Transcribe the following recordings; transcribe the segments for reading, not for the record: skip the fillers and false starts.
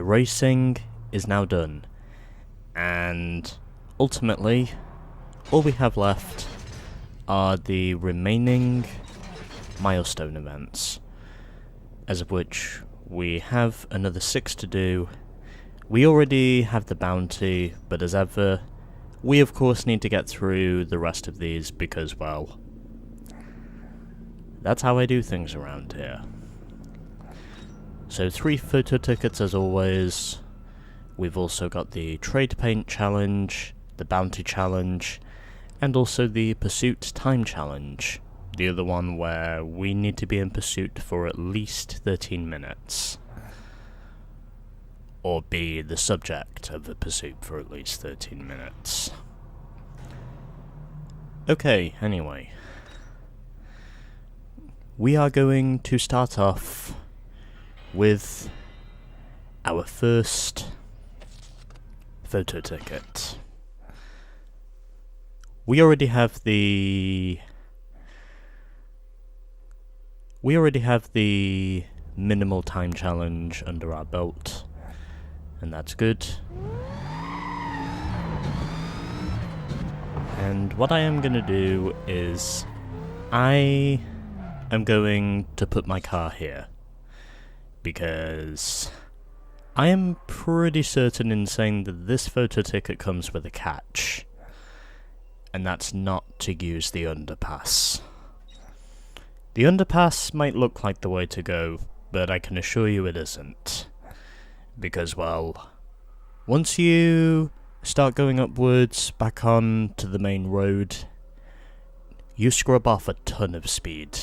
racing is now done, and ultimately, all we have left are the remaining milestone events, as of which we have another 6 to do. We already have the bounty, but as ever, we of course need to get through the rest of these because, well, that's how I do things around here. So 3 photo tickets as always. We've also got the trade paint challenge, the bounty challenge, and also the pursuit time challenge. The other one where we need to be in pursuit for at least 13 minutes. Or be the subject of the pursuit for at least 13 minutes. Okay, anyway. We are going to start off with our first photo ticket. We already have the minimal time challenge under our belt, and that's good. And what I am going to do is I am going to put my car here, because I am pretty certain in saying that this photo ticket comes with a catch, and that's not to use the underpass. The underpass might look like the way to go, but I can assure you it isn't. Because, well, once you start going upwards back on to the main road, you scrub off a ton of speed.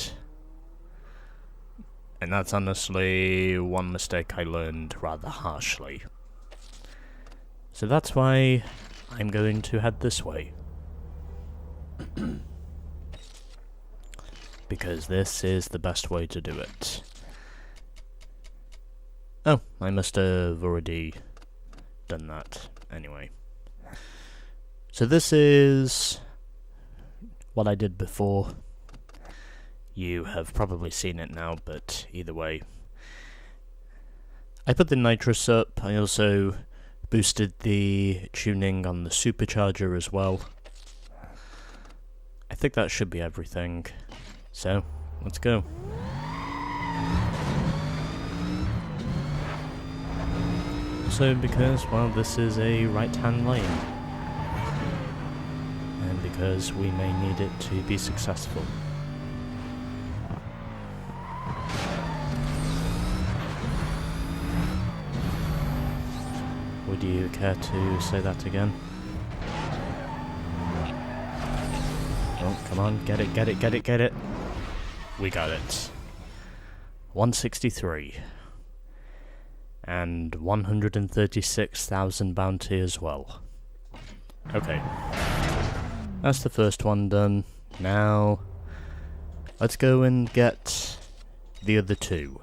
And that's honestly one mistake I learned rather harshly. So that's why I'm going to head this way. Because this is the best way to do it. Oh, I must have already done that. Anyway. So this is what I did before. You have probably seen it now, but either way. I put the nitrous up. I also boosted the tuning on the supercharger as well. I think that should be everything. So, let's go. Also because, well, this is a right-hand lane. And because we may need it to be successful. Would you care to say that again? Oh, come on, get it, get it, get it, get it. We got it. 163. And 136,000 bounty as well. Okay. That's the first one done. Now, let's go and get the other 2.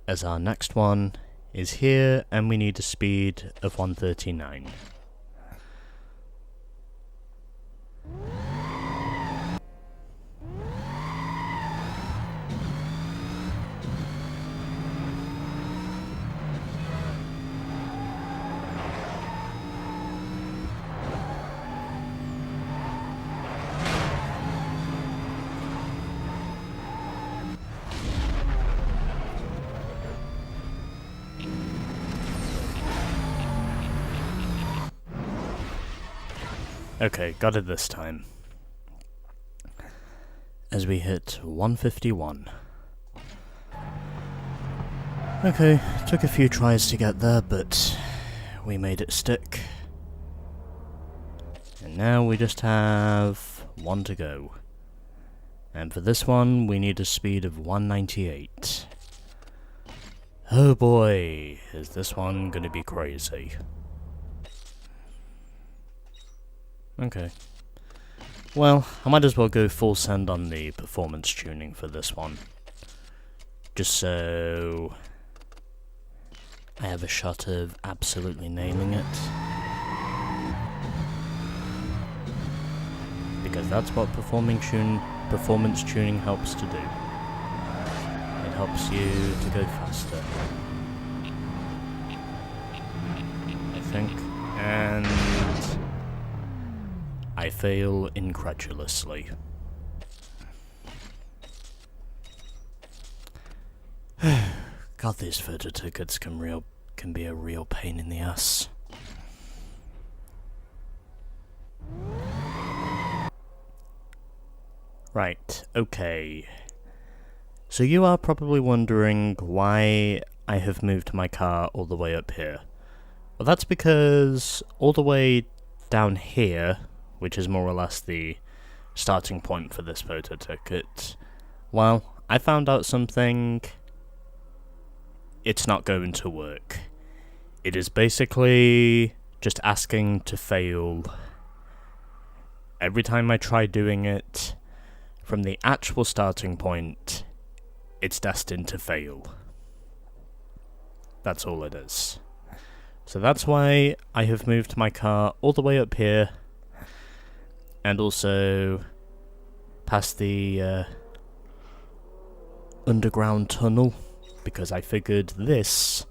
As our next one is here, and we need a speed of 139. Okay, got it this time. As we hit 151. Okay, took a few tries to get there, but we made it stick. And now we just have 1 to go. And for this one, we need a speed of 198. Oh boy, is this one gonna be crazy. Okay. Well, I might as well go full send on the performance tuning for this one. Just so I have a shot of absolutely nailing it. Because that's what performance tuning helps to do. It helps you to go faster. think. And I fail incredulously. God, these photo tickets can be a real pain in the ass. Right, okay. So you are probably wondering why I have moved my car all the way up here. Well, that's because all the way down here, which is more or less the starting point for this photo ticket, well, I found out something. It's not going to work. It is basically just asking to fail. Every time I try doing it, from the actual starting point, it's destined to fail. That's all it is. So that's why I have moved my car all the way up here, and also past the underground tunnel, because I figured this,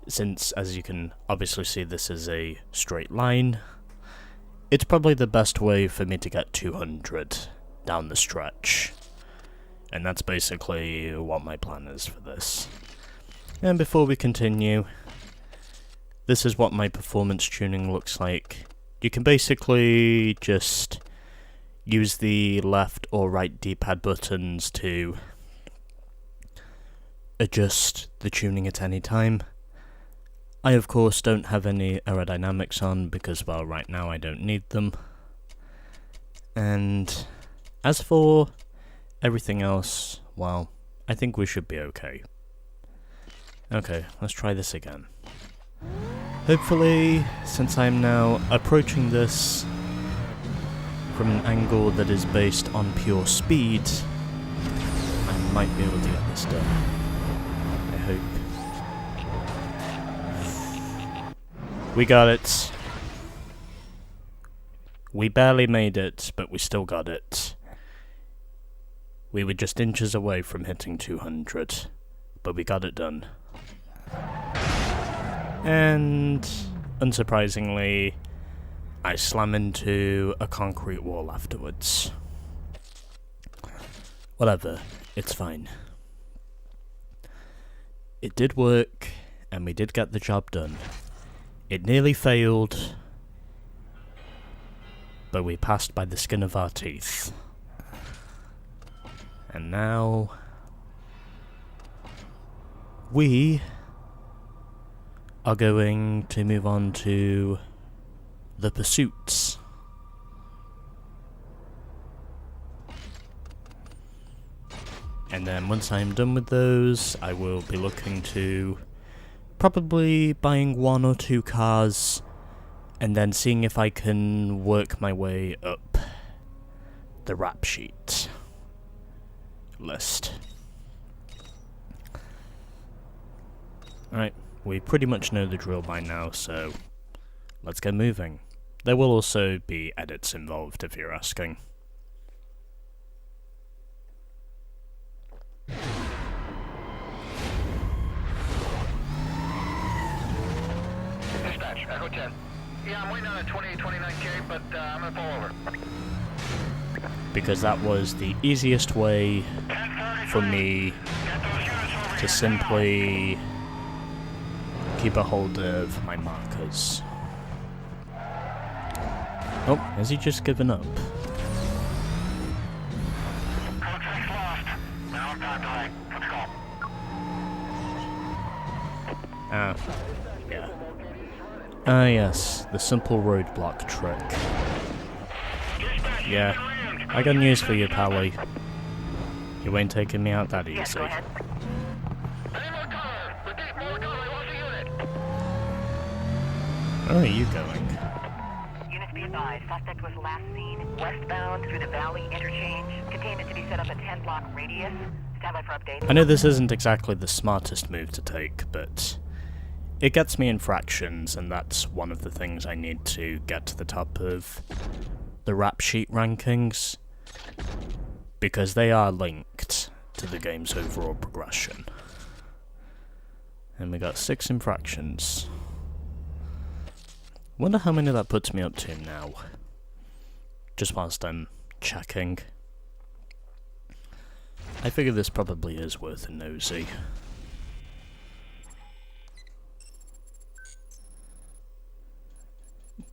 since as you can obviously see this is a straight line, it's probably the best way for me to get 200 down the stretch. And that's basically what my plan is for this. And before we continue, this is what my performance tuning looks like. You can basically just use the left or right D-pad buttons to adjust the tuning at any time. I of course don't have any aerodynamics on because, well, right now I don't need them. And as for everything else, well, I think we should be okay. Okay, let's try this again. Hopefully, since I am now approaching this from an angle that is based on pure speed, I might be able to get this done. I hope. We got it. We barely made it, but we still got it. We were just inches away from hitting 200, but we got it done. And, unsurprisingly, I slam into a concrete wall afterwards. Whatever, it's fine. It did work, and we did get the job done. It nearly failed, but we passed by the skin of our teeth. And now we are going to move on to the pursuits. And then once I'm done with those, I will be looking to probably buying 1 or 2 cars and then seeing if I can work my way up the rap sheet list. Alright, we pretty much know the drill by now, so let's get moving. There will also be edits involved if you're asking. Dispatch, Echo 10. Yeah, I'm waiting on a 2829K, but I'm gonna pull over. Because that was the easiest way for me to simply keep a hold of my markers. Oh, has he just given up? Contract's lost. Now I'm time delay. Let's go. Ah, yeah. Ah, yes, the simple roadblock trick. Yeah, I got news for you, Pally. You ain't taking me out that easy. Where are you going? Units be advised, suspect was last seen westbound through the Valley interchange. Containment to be set up a 10-block radius. Stand by for updates. I know this isn't exactly the smartest move to take, but it gets me infractions, and that's one of the things I need to get to the top of the rap sheet rankings, because they are linked to the game's overall progression. And we got 6 infractions. Wonder how many that puts me up to now. Just whilst I'm checking. I figure this probably is worth a nosy.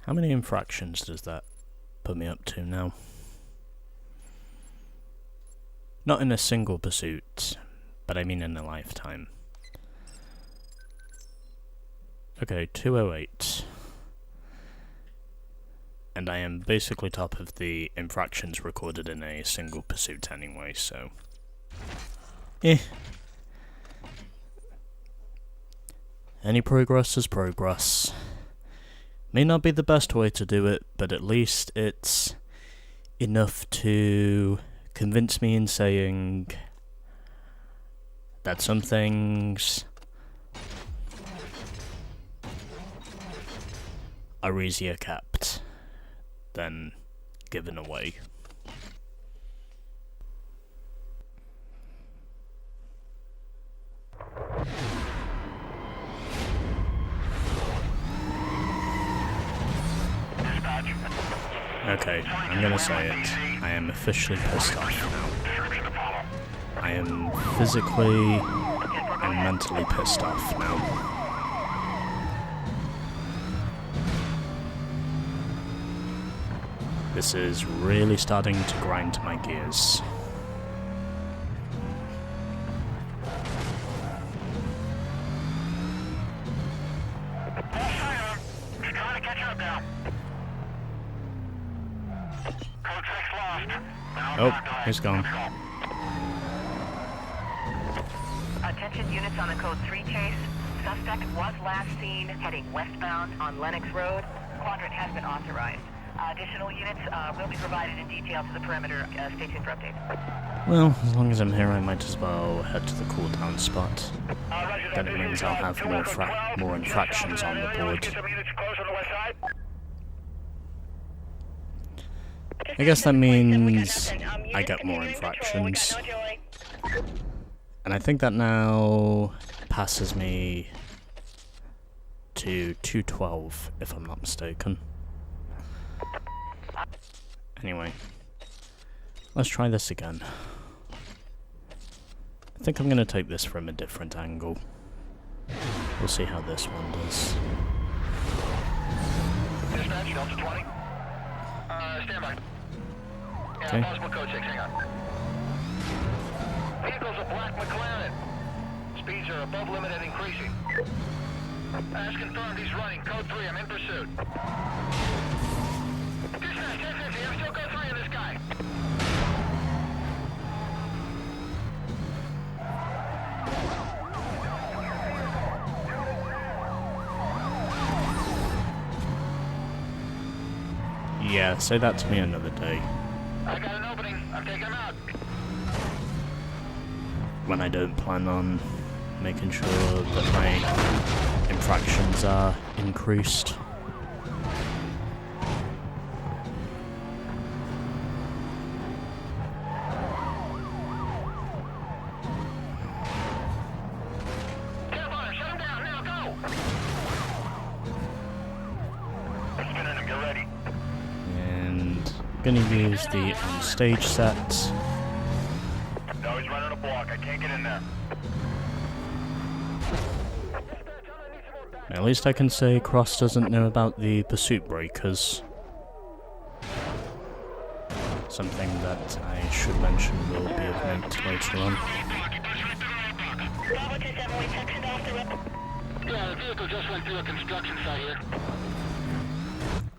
How many infractions does that put me up to now? Not in a single pursuit, but I mean in a lifetime. Okay, 208. And I am basically top of the infractions recorded in a single pursuit anyway, so... Any progress is progress. May not be the best way to do it, but at least it's enough to convince me in saying that some things are easier kept than given away. Okay, I'm gonna say it. I am officially pissed off now. I am physically and mentally pissed off now. This is really starting to grind my gears. Oh, he's gone. Attention units on the code 3 chase. Suspect was last seen heading westbound on Lennox Road. Quadrant has been authorized. Additional units will be provided in detail to the perimeter. Stay tuned for updates. Well, as long as I'm here, I might as well head to the cooldown spot. Then it means I'll have more infractions on the board. I guess that means I get more infractions. And I think that now passes me to 212, if I'm not mistaken. Anyway, let's try this again. I think I'm going to take this from a different angle. We'll see how this one does. Dispatch, Delta 20. Stand by. Okay. Possible code 6, hang on. Vehicle's a black McLaren. Speeds are above limit and increasing. As confirmed, he's running. Code 3, I'm in pursuit. Dispatch, 1050, I'm still code 3 on this guy. Yeah, say that to me another day. I got an opening. I'm taking him out. When I don't plan on making sure that my infractions are increased. Shut him down, now go! Spinning him, get ready. And gonna use the on-stage set. No, he's running a block. I can't get in there. At least I can say Cross doesn't know about the pursuit breakers. Something that I should mention will be of note later on. Yeah, the vehicle just went through a construction site here.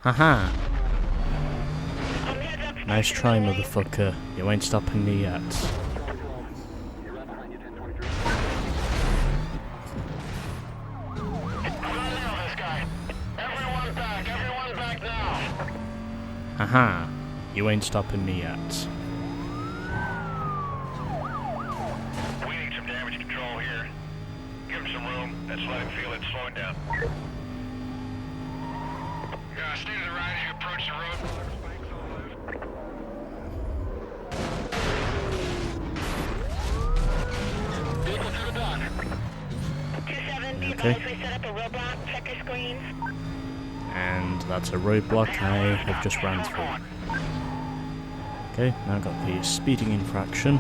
Haha! Nice try, motherfucker. You ain't stopping me yet. Haha! You ain't stopping me yet. We need some damage control here. Give him some room. Let's let him feel it slowing down. Stay to the right as you approach the road. Vehicle through the dock. 27, be Okay. advised we set up a roadblock. Check your screens. And that's a roadblock I have just ran through. Okay, now got the speeding infraction.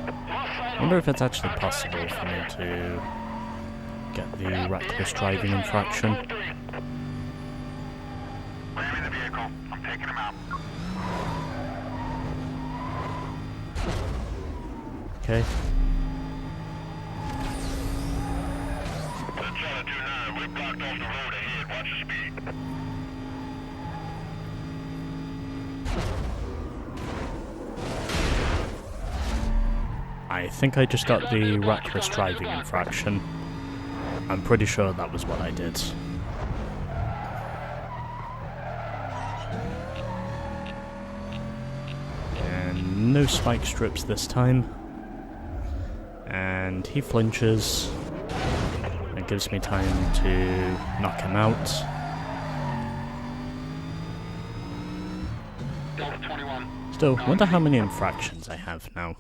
I wonder if it's actually possible for me to get the reckless driving infraction. Ram in the vehicle. I'm taking him out. Okay. That's 729. We're blocked off the road ahead. Watch your speed. I think I just got the reckless driving infraction. I'm pretty sure that was what I did. And no spike strips this time. And he flinches. It gives me time to knock him out. Still, wonder how many infractions I have now.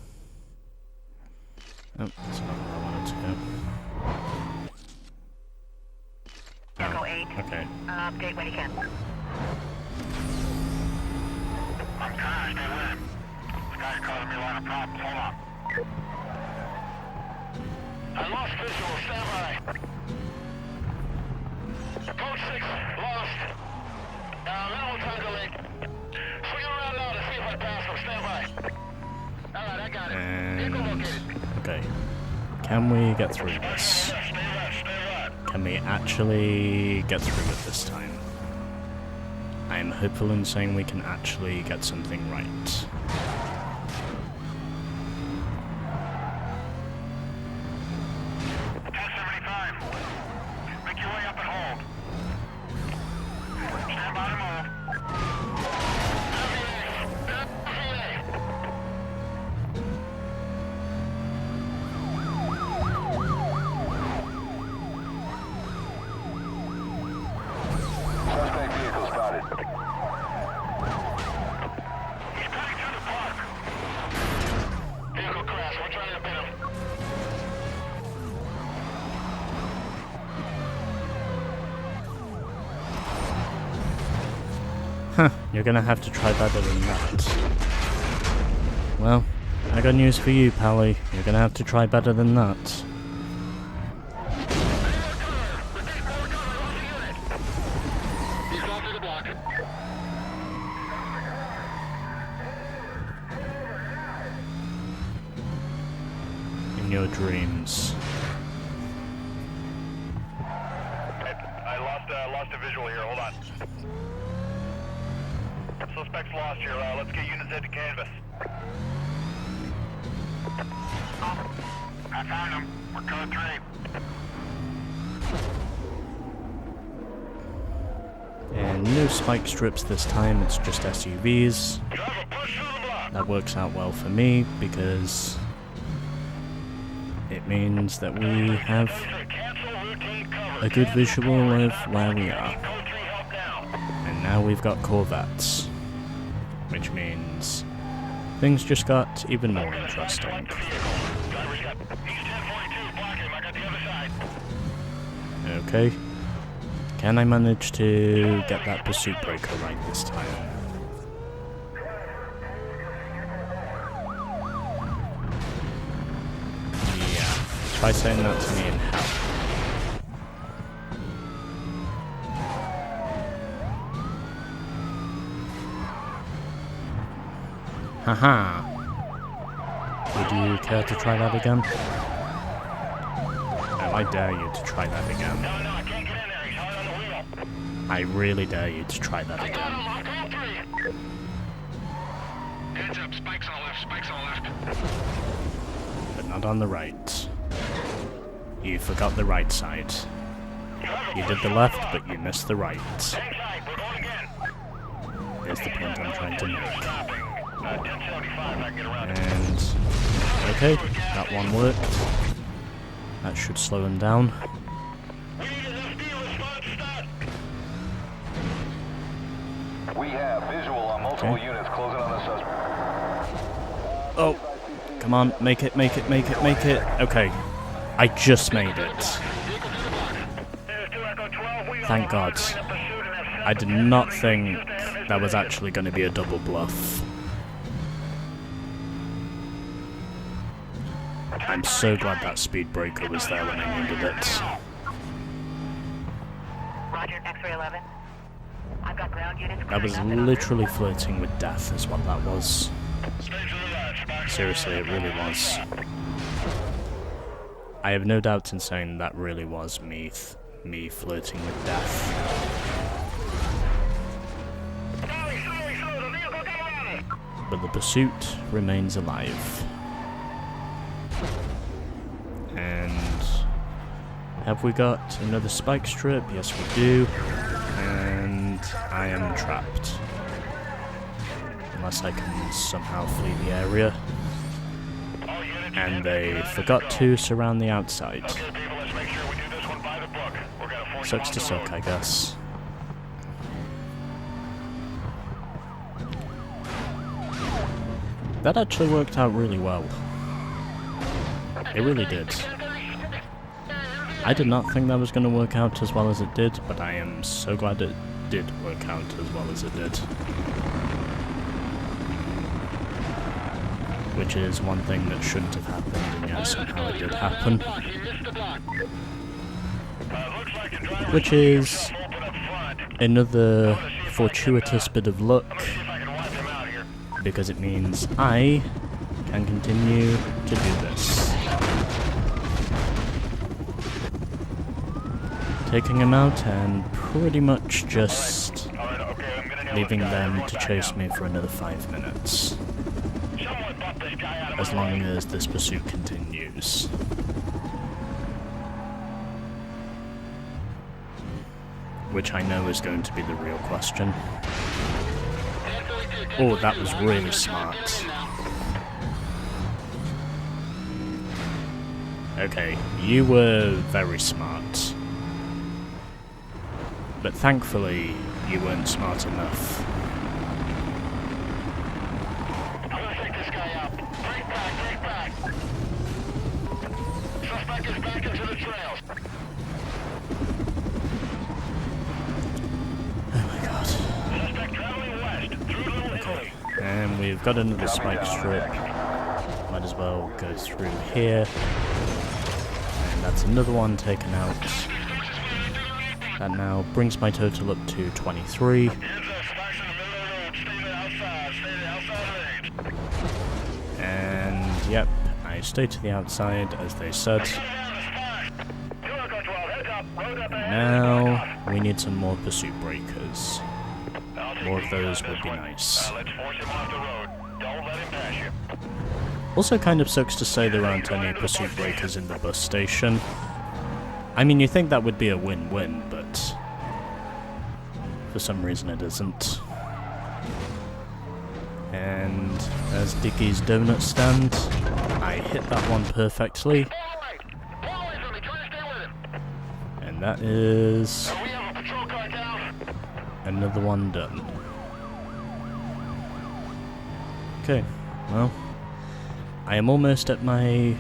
Oh, that's not where I wanted to go. Echo 8. Okay. Update when you can. I'm trying to stay with him. This guy's causing me a lot of problems. Hold on. I lost visual. Stand by. Code 6, lost. Minimal time delay. Swing around now to see if I pass him. Stand by. Alright, I got it. Vehicle And... located. okay. Can we get through this? Stay right. Can we actually get through it this time? I am hopeful in saying we can actually get something right. 1075. Make your way up and hold. Stand by to move. Suspect vehicle spotted. He's cutting through the park. Vehicle crash. We're trying to pin him. Huh, you're gonna have to try better than that. Well, I got news for you, Pally. You're gonna have to try better than that. He's gone through the block. In your dreams. I lost a visual here. Hold on. Suspect's lost here. Let's get units head to canvas. I found him. We're code 3. And no spike strips this time, it's just SUVs. Driver, push through the block. That works out well for me because it means that we have Cancel routine cover. a good visual of where we are. Code 3 help now. And now we've got Corvettes, which means things just got even more interesting. Driver's got East 1042. Block him. I got the other side. Okay. Can I manage to get that pursuit breaker right this time? Yeah. Try saying that to me in hell. Haha. Would you care to try that again? No, I dare you to try that again. No, I can't get in there. He's hard on the wheel. I really dare you to try that again. I'm code 3. Heads up. Spikes on the left. Spikes on the left. But not on the right. You forgot the right side. You did the left, but you missed the right. Same side. We're going again. Is the point I'm trying to make. 1075. I can get around it. And... okay, that one worked. That should slow him down. We need an FD response start. We have visual on multiple Okay. units closing on the suspect. Oh, Come on, make it, make it, make it, make it. Okay. I just made it. Thank God. I did not think that was actually going to be a double bluff. I'm so glad that speed breaker was there when I needed it. Roger, X-ray 11. I've got ground units. That was literally flirting with death is what that was. Seriously, it really was. I have no doubt in saying that really was me flirting with death. But the pursuit remains alive. And have we got another spike strip? Yes, we do. And I am trapped. Unless I can somehow flee the area. And they forgot to surround the outside. Sucks to suck, I guess. That actually worked out really well. It really did. I did not think that was going to work out as well as it did, but I am so glad it did work out as well as it did. Which is one thing that shouldn't have happened, and yet somehow it did happen. Which is another fortuitous bit of luck, because it means I can continue to do this. Taking him out and pretty much just leaving them to chase me for another 5 minutes. As long as this pursuit continues. Which I know is going to be the real question. Oh, that was really smart. Okay, you were very smart. But thankfully, you weren't smart enough. I'm gonna take this guy out. Break back. Suspect is back into the trails. Oh my god. Suspect traveling west through Little Italy. And we've got another spike strip. Might as well go through here. And that's another one taken out. That now brings my total up to 23. And yep, I stay to the outside as they said. And now we need some more pursuit breakers. More of those would be nice. Also kind of sucks to say there aren't any pursuit breakers in the bus station. I mean, you think that would be a win-win, but for some reason it isn't. And there's Dickie's donut stand. I hit that one perfectly. And that is another one done. Okay, well, I am almost at my...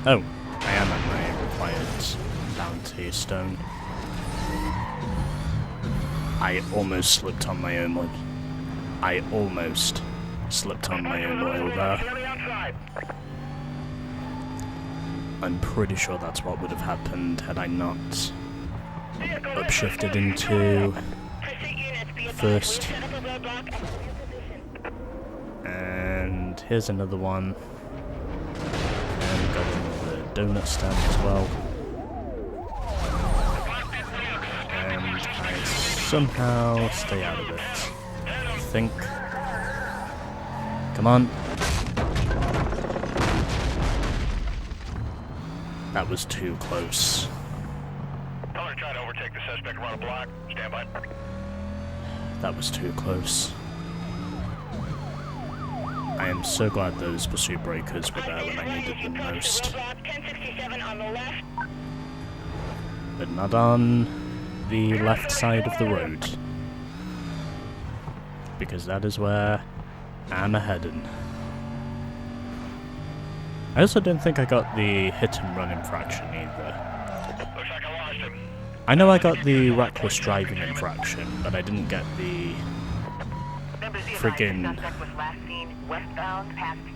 Oh, I am at my required bounty stone. I almost slipped on my own oil. I almost slipped on my own oil there. I'm pretty sure that's what would have happened had I not upshifted into first. And here's another one. And we've got another donut stand as well. And I somehow stay out of it. I think. Come on. That was too close. Trying to overtake the suspect around a block. Stand by. That was too close. I am so glad those pursuit breakers were there when I needed them most. But not on the left side of the road. Because that is where I'm a-heading. I also don't think I got the hit and run infraction either. Looks like I lost him. I know I got the reckless driving infraction, but I didn't get the friggin'...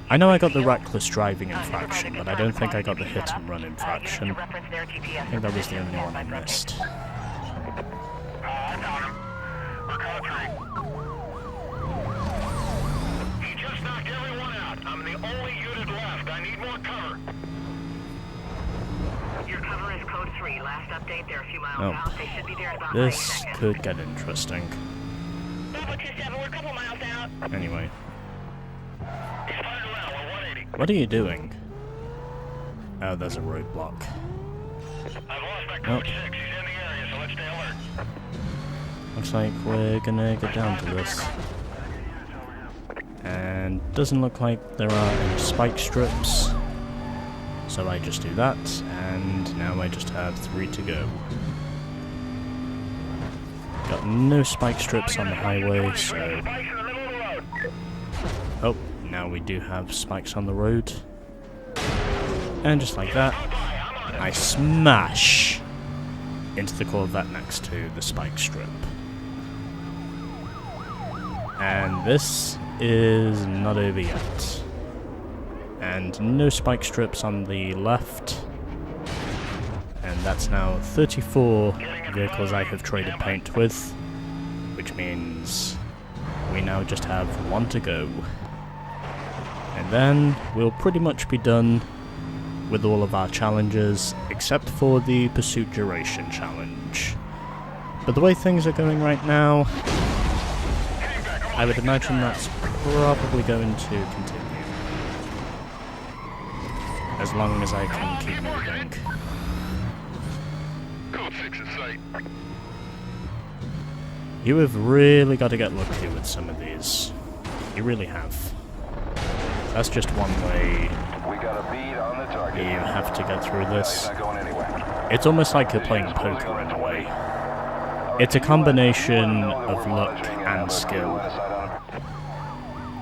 I know I got the reckless driving infraction, but I don't think I got the hit and run infraction. I think that was the only one I missed. I found him. We're code 3. He just knocked everyone out. I'm the only unit left. I need more cover. Your cover is code 3. Last update, they're a few miles Oh. out. They should be there in about This 90 seconds. could get interesting. Bravo 27, we're a couple miles out. Anyway, He's fired around. We're 180. what are you doing? Oh, there's a roadblock. I've lost my Nope. code 6. He's in the area, so let's stay alert. Looks like we're gonna get down to this. And doesn't look like there are any spike strips. So I just do that, and now I just have 3 to go. Got no spike strips on the highway, so... Spikes in the middle of the road. Oh, now we do have spikes on the road. And just like that, I smash into the Corvette next to the spike strip. And this is not over yet. And no spike strips on the left. And that's now 34 vehicles I have traded paint with, which means we now just have 1 to go. And then we'll pretty much be done with all of our challenges, except for the pursuit duration challenge. But the way things are going right now, I would imagine that's probably going to continue. As long as I can keep moving. Code 6 in sight. You have really got to get lucky with some of these. You really have. That's just one way We got a bead on the target. you have to get through He's this. not going anywhere. It's almost like you're playing poker in a way. It's a combination of luck and skill.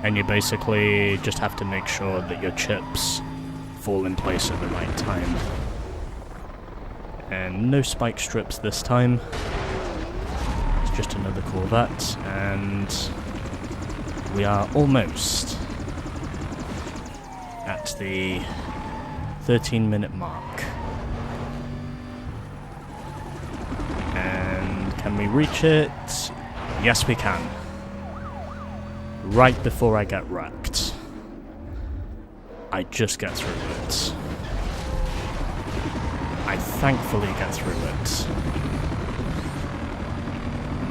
And you basically just have to make sure that your chips fall in place at the right time. And no spike strips this time. It's just another Corvette, and we are almost at the 13-minute mark. And can we reach it? Yes, we can. Right before I get wrecked. I just get through it. I thankfully get through it.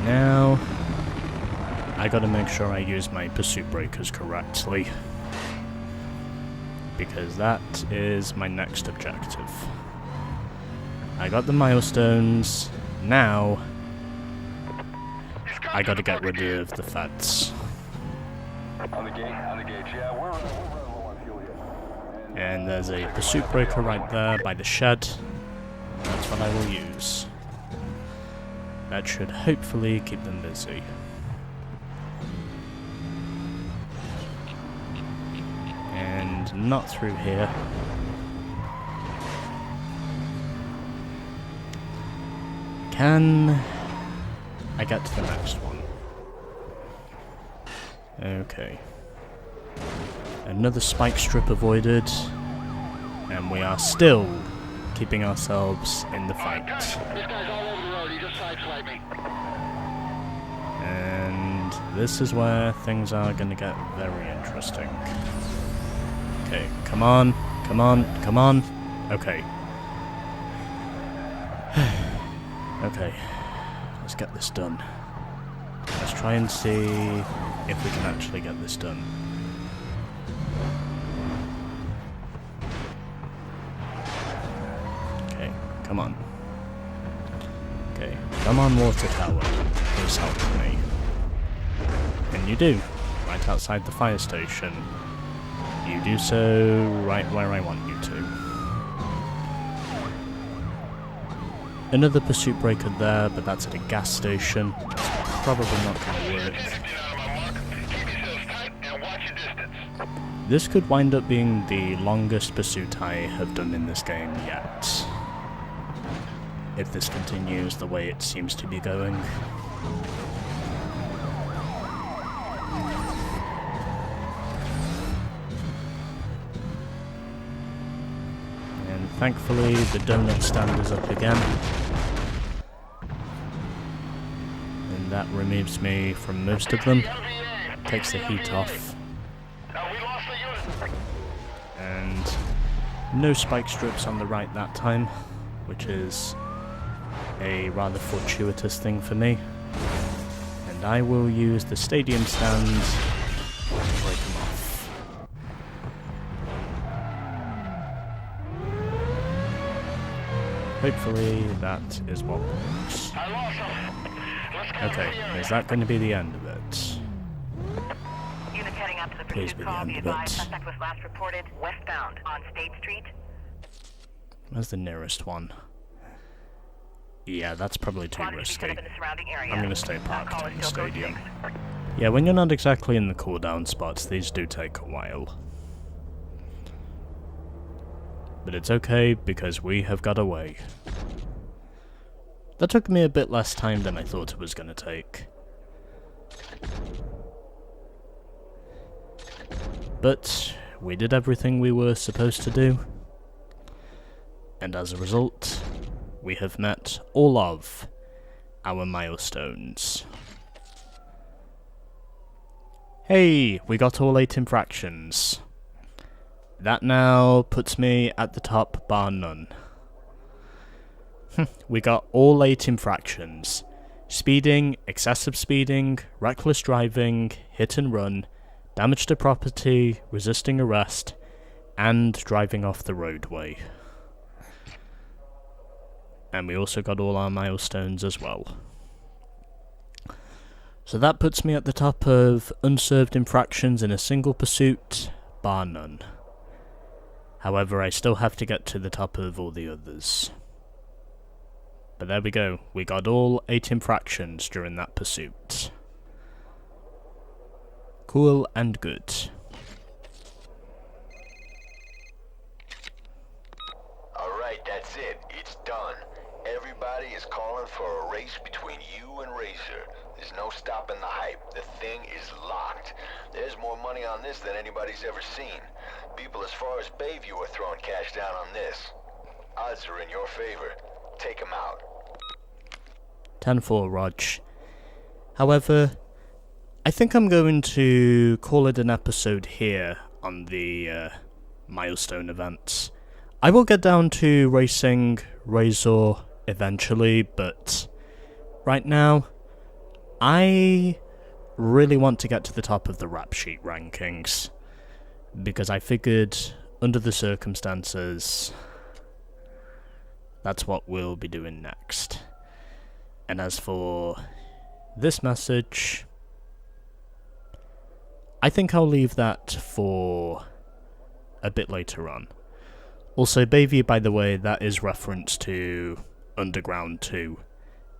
Now, I gotta make sure I use my pursuit breakers correctly. Because that is my next objective. I got the milestones. Now, I gotta get rid of the feds. On the gate, yeah, we're running low on fuel here. And there's a pursuit breaker right there by the shed. That's what I will use. That should hopefully keep them busy. And not through here. Can I get to the next one? Okay. Another spike strip avoided. And we are still keeping ourselves in the fight. This guy's all over the road. He just sideswiped me. And this is where things are going to get very interesting. Okay, come on, come on, come on. Okay. Okay, let's get this done. Let's try and see if we can actually get this done. Okay, come on. Okay, come on, water tower. Please help me. And you do, right outside the fire station. You do so right where I want you to. Another pursuit breaker there, but that's at a gas station. It's probably not going to work. this could wind up being the longest pursuit I have done in this game yet. If this continues the way it seems to be going. And thankfully the donut stand is up again. And that removes me from most of them. Takes the heat off. We lost the unit. And no spike strips on the right that time, which is a rather fortuitous thing for me. And I will use the stadium stand to break them off. Hopefully that is what works. I lost him. Let's get Okay, is that going to be the end of it? Units heading up to the Please pursuit be the call. end Be of advised, it. suspect was last reported westbound on State Street. Where's the nearest one? Yeah, that's probably too Squad should be set risky. up in the surrounding area. I'm going to stay Call parked is in the still code stadium. 6. Yeah, when you're not exactly in the cooldown spots, these do take a while. But it's okay, because we have got away. That took me a bit less time than I thought it was going to take. But we did everything we were supposed to do. And as a result, we have met all of our milestones. Hey, we got all 8 infractions. That now puts me at the top, bar none. We got all 8 infractions. Speeding, excessive speeding, reckless driving, hit and run, damage to property, resisting arrest, and driving off the roadway. And we also got all our milestones as well. So that puts me at the top of unserved infractions in a single pursuit, bar none. However, I still have to get to the top of all the others. But there we go, we got all 8 infractions during that pursuit. Cool and good. Alright, that's it. It's done. Everybody is calling for a race between you and Razor. There's no stopping the hype. The thing is locked. There's more money on this than anybody's ever seen. People as far as Bayview are throwing cash down on this. Odds are in your favor. Take them out. 10-4, Rog. However, I think I'm going to call it an episode here on the milestone events. I will get down to racing Razor eventually, but right now, I really want to get to the top of the rap sheet rankings, because I figured, under the circumstances, that's what we'll be doing next. And as for this message, I think I'll leave that for a bit later on. Also, Bayview, by the way, that is reference to Underground 2,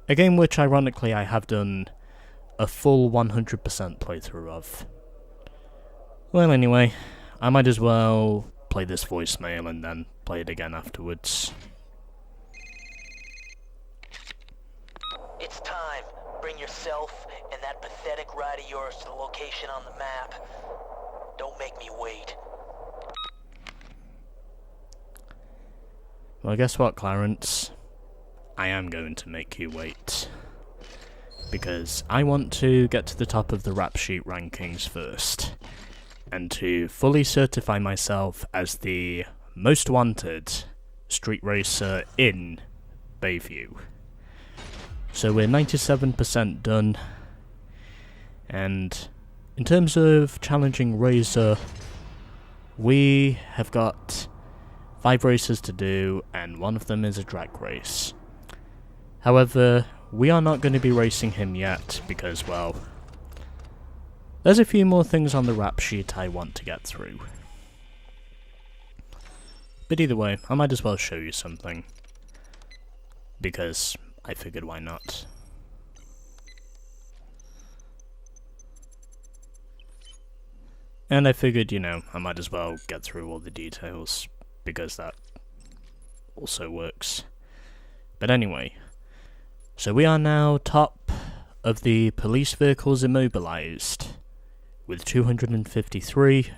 a game which, ironically, I have done a full 100% playthrough of. Well, anyway, I might as well play this voicemail and then play it again afterwards. It's time. Bring yourself and that pathetic ride of yours to the location on the map. Don't make me wait. Well, guess what, Clarence? I am going to make you wait. Because I want to get to the top of the rap sheet rankings first. And to fully certify myself as the most wanted street racer in Bayview. So we're 97% done. And in terms of challenging Razor, we have got 5 races to do, and one of them is a drag race. However, we are not going to be racing him yet, because, well, there's a few more things on the rap sheet I want to get through. But either way, I might as well show you something. Because I figured why not. And I figured, I might as well get through all the details, because that also works. But anyway, so we are now top of the police vehicles immobilized, with 253,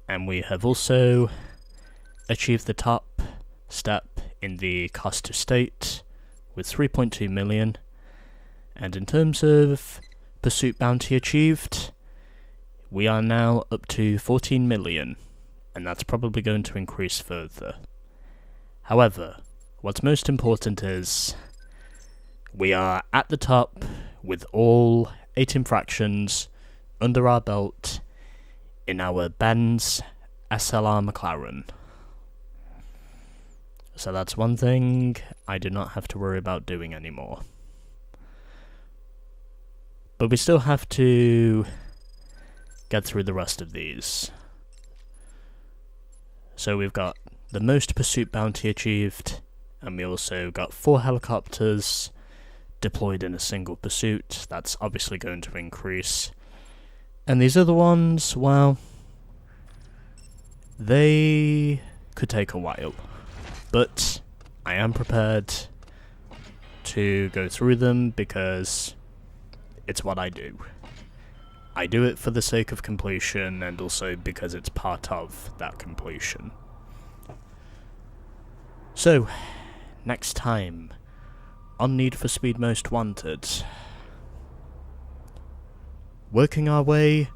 and we have also achieved the top step in the cost to state, with 3.2 million, and in terms of pursuit bounty achieved, we are now up to 14 million, and that's probably going to increase further. However, what's most important is we are at the top with all 8 infractions under our belt in our Benz SLR McLaren. So that's one thing I do not have to worry about doing anymore. But we still have to get through the rest of these. So we've got the most pursuit bounty achieved, and we also got 4 helicopters deployed in a single pursuit. That's obviously going to increase. And these other ones, well, they could take a while. But I am prepared to go through them because it's what I do. I do it for the sake of completion, and also because it's part of that completion. So, next time on Need for Speed Most Wanted, working our way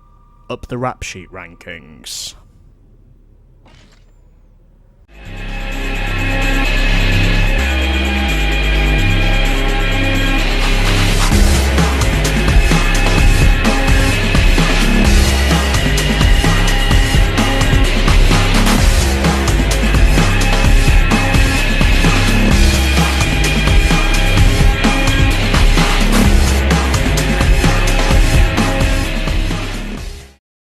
up the rap sheet rankings.